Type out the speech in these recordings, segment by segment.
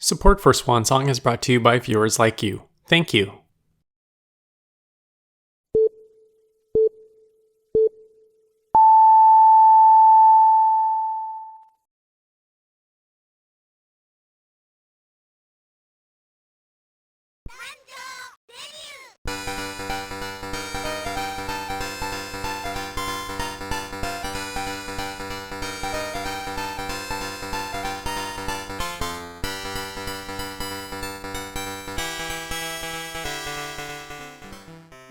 Support for Swan Song is brought to you by viewers like you. Thank you.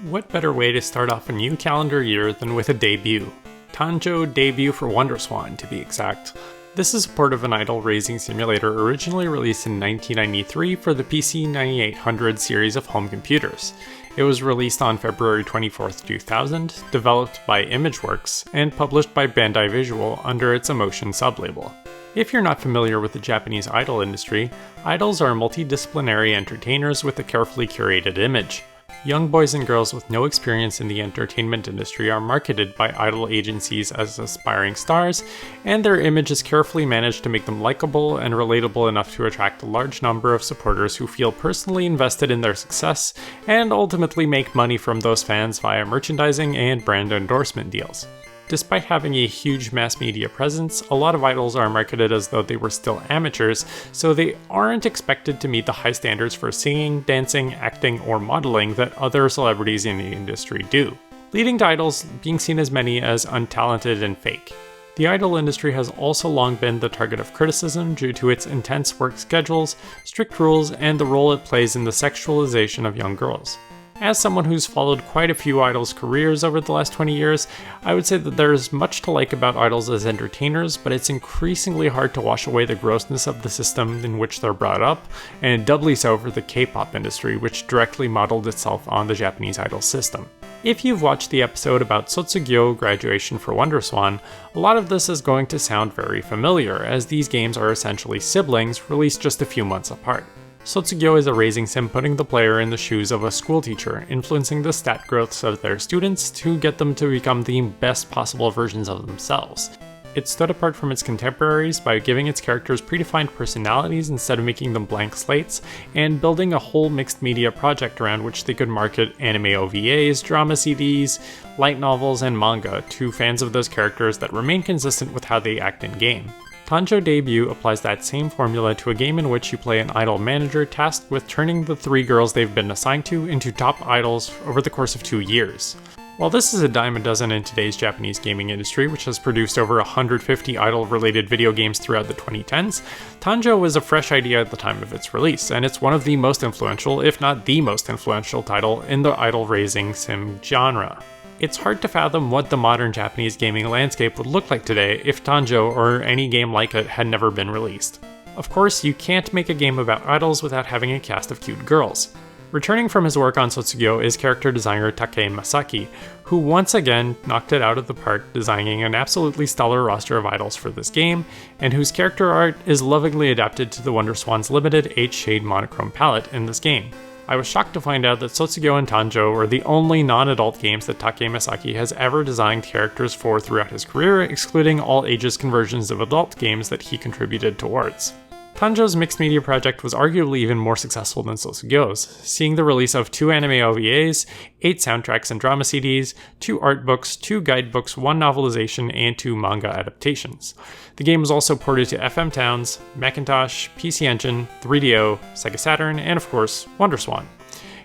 What better way to start off a new calendar year than with a debut? Tanjou debut for WonderSwan, to be exact. This is part of an idol raising simulator originally released in 1993 for the PC 9800 series of home computers. It was released on February 24, 2000, developed by Imageworks, and published by Bandai Visual under its Emotion sublabel. If you're not familiar with the Japanese idol industry, idols are multidisciplinary entertainers with a carefully curated image. Young boys and girls with no experience in the entertainment industry are marketed by idol agencies as aspiring stars, and their image is carefully managed to make them likable and relatable enough to attract a large number of supporters who feel personally invested in their success and ultimately make money from those fans via merchandising and brand endorsement deals. Despite having a huge mass media presence, a lot of idols are marketed as though they were still amateurs, so they aren't expected to meet the high standards for singing, dancing, acting, or modeling that other celebrities in the industry do, leading to idols being seen as many as untalented and fake. The idol industry has also long been the target of criticism due to its intense work schedules, strict rules, and the role it plays in the sexualization of young girls. As someone who's followed quite a few idols' careers over the last 20 years, I would say that there's much to like about idols as entertainers, but it's increasingly hard to wash away the grossness of the system in which they're brought up, and doubly so for the K-pop industry, which directly modeled itself on the Japanese idol system. If you've watched the episode about Sotsugyo graduation for WonderSwan, a lot of this is going to sound very familiar, as these games are essentially siblings released just a few months apart. Sotsugyo is a raising sim putting the player in the shoes of a school teacher, influencing the stat growths of their students to get them to become the best possible versions of themselves. It stood apart from its contemporaries by giving its characters predefined personalities instead of making them blank slates, and building a whole mixed media project around which they could market anime OVAs, drama CDs, light novels, and manga to fans of those characters that remain consistent with how they act in-game. Tanjou debut applies that same formula to a game in which you play an idol manager tasked with turning the 3 girls they've been assigned to into top idols over the course of 2 years. While this is a dime a dozen in today's Japanese gaming industry, which has produced over 150 idol-related video games throughout the 2010s, Tanjou was a fresh idea at the time of its release, and it's one of the most influential, if not the most influential title in the idol-raising sim genre. It's hard to fathom what the modern Japanese gaming landscape would look like today if Tanjou or any game like it had never been released. Of course, you can't make a game about idols without having a cast of cute girls. Returning from his work on Sotsugyo is character designer Takei Masaki, who once again knocked it out of the park designing an absolutely stellar roster of idols for this game, and whose character art is lovingly adapted to the WonderSwan's limited 8-shade monochrome palette in this game. I was shocked to find out that Sotsugyo and Tanjou are the only non-adult games that Takei Masaki has ever designed characters for throughout his career, excluding all ages conversions of adult games that he contributed towards. Tanjou's mixed media project was arguably even more successful than Sotsugyo's, seeing the release of 2 anime OVAs, 8 soundtracks and drama CDs, 2 art books, 2 guidebooks, 1 novelization, and 2 manga adaptations. The game was also ported to FM Towns, Macintosh, PC Engine, 3DO, Sega Saturn, and of course, WonderSwan.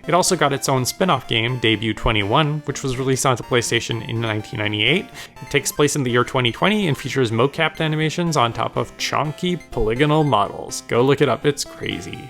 It also got its own spin-off game, Debut 21, which was released onto PlayStation in 1998. It takes place in the year 2020 and features mocapped animations on top of chunky polygonal models. Go look it up, it's crazy.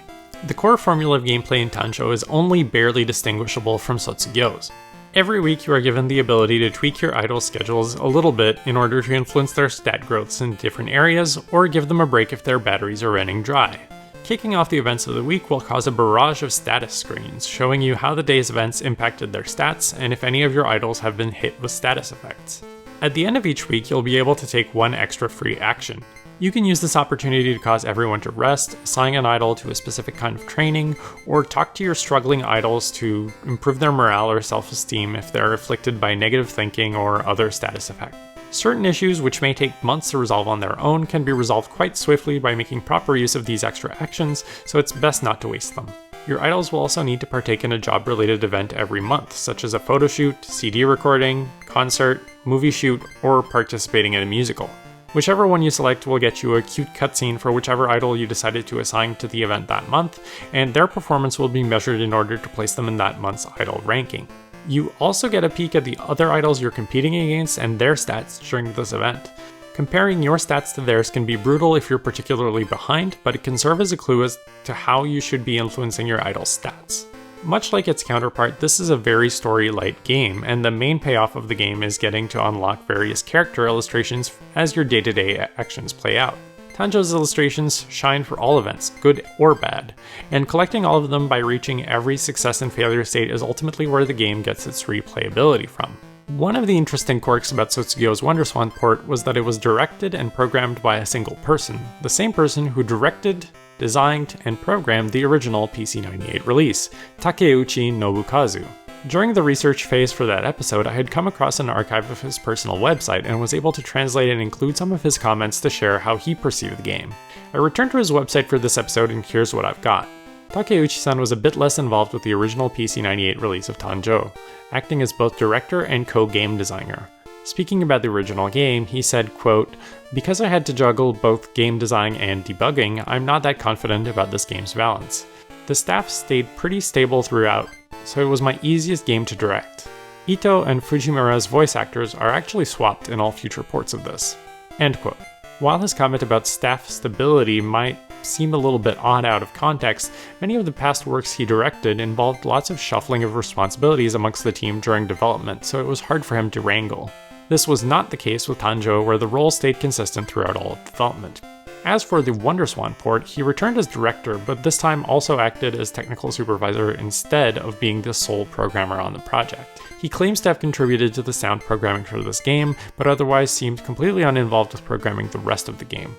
The core formula of gameplay in Tanjou is only barely distinguishable from Sotsugyo's. Every week you are given the ability to tweak your idol's schedules a little bit in order to influence their stat growths in different areas, or give them a break if their batteries are running dry. Kicking off the events of the week will cause a barrage of status screens, showing you how the day's events impacted their stats and if any of your idols have been hit with status effects. At the end of each week, you'll be able to take 1 extra free action. You can use this opportunity to cause everyone to rest, assign an idol to a specific kind of training, or talk to your struggling idols to improve their morale or self-esteem if they're afflicted by negative thinking or other status effect. Certain issues, which may take months to resolve on their own, can be resolved quite swiftly by making proper use of these extra actions, so it's best not to waste them. Your idols will also need to partake in a job-related event every month, such as a photo shoot, CD recording, concert, movie shoot, or participating in a musical. Whichever one you select will get you a cute cutscene for whichever idol you decided to assign to the event that month, and their performance will be measured in order to place them in that month's idol ranking. You also get a peek at the other idols you're competing against and their stats during this event. Comparing your stats to theirs can be brutal if you're particularly behind, but it can serve as a clue as to how you should be influencing your idol's stats. Much like its counterpart, this is a very story-light game, and the main payoff of the game is getting to unlock various character illustrations as your day-to-day actions play out. Tanjou's illustrations shine for all events, good or bad, and collecting all of them by reaching every success and failure state is ultimately where the game gets its replayability from. One of the interesting quirks about Sotsugyou's WonderSwan port was that it was directed and programmed by a single person, the same person who directed, designed, and programmed the original PC-98 release, Takeuchi Nobukazu. During the research phase for that episode, I had come across an archive of his personal website and was able to translate and include some of his comments to share how he perceived the game. I returned to his website for this episode and here's what I've got. Takeuchi-san was a bit less involved with the original PC-98 release of Tanjou, acting as both director and co-game designer. Speaking about the original game, he said, quote, "Because I had to juggle both game design and debugging, I'm not that confident about this game's balance. The staff stayed pretty stable throughout, so it was my easiest game to direct. Ito and Fujimura's voice actors are actually swapped in all future ports of this." End quote. While his comment about staff stability might seem a little bit odd out of context, many of the past works he directed involved lots of shuffling of responsibilities amongst the team during development, so it was hard for him to wrangle. This was not the case with Tanjou, where the role stayed consistent throughout all of development. As for the WonderSwan port, he returned as director, but this time also acted as technical supervisor instead of being the sole programmer on the project. He claims to have contributed to the sound programming for this game, but otherwise seemed completely uninvolved with programming the rest of the game.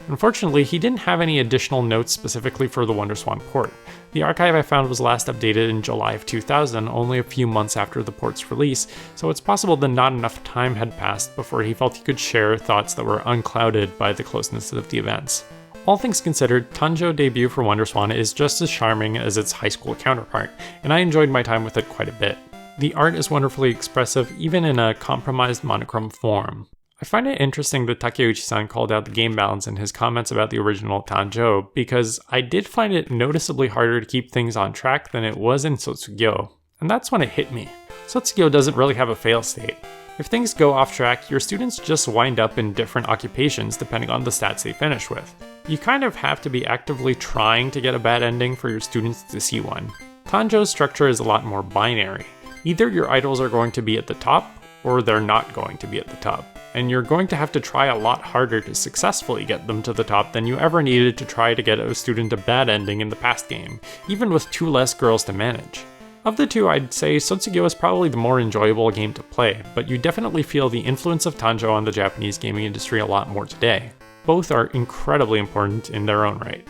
Unfortunately, he didn't have any additional notes specifically for the WonderSwan port. The archive I found was last updated in July of 2000, only a few months after the port's release, so it's possible that not enough time had passed before he felt he could share thoughts that were unclouded by the closeness of the events. All things considered, Tanjou debut for WonderSwan is just as charming as its high school counterpart, and I enjoyed my time with it quite a bit. The art is wonderfully expressive, even in a compromised monochrome form. I find it interesting that Takeuchi-san called out the game balance in his comments about the original Tanjou, because I did find it noticeably harder to keep things on track than it was in Sotsugyou, and that's when it hit me. Sotsugyou doesn't really have a fail state. If things go off track, your students just wind up in different occupations depending on the stats they finish with. You kind of have to be actively trying to get a bad ending for your students to see one. Tanjou's structure is a lot more binary. Either your idols are going to be at the top, or they're not going to be at the top. And you're going to have to try a lot harder to successfully get them to the top than you ever needed to try to get a student a bad ending in the past game, even with 2 less girls to manage. Of the two, I'd say Sotsugyou is probably the more enjoyable game to play, but you definitely feel the influence of Tanjou on the Japanese gaming industry a lot more today. Both are incredibly important in their own right.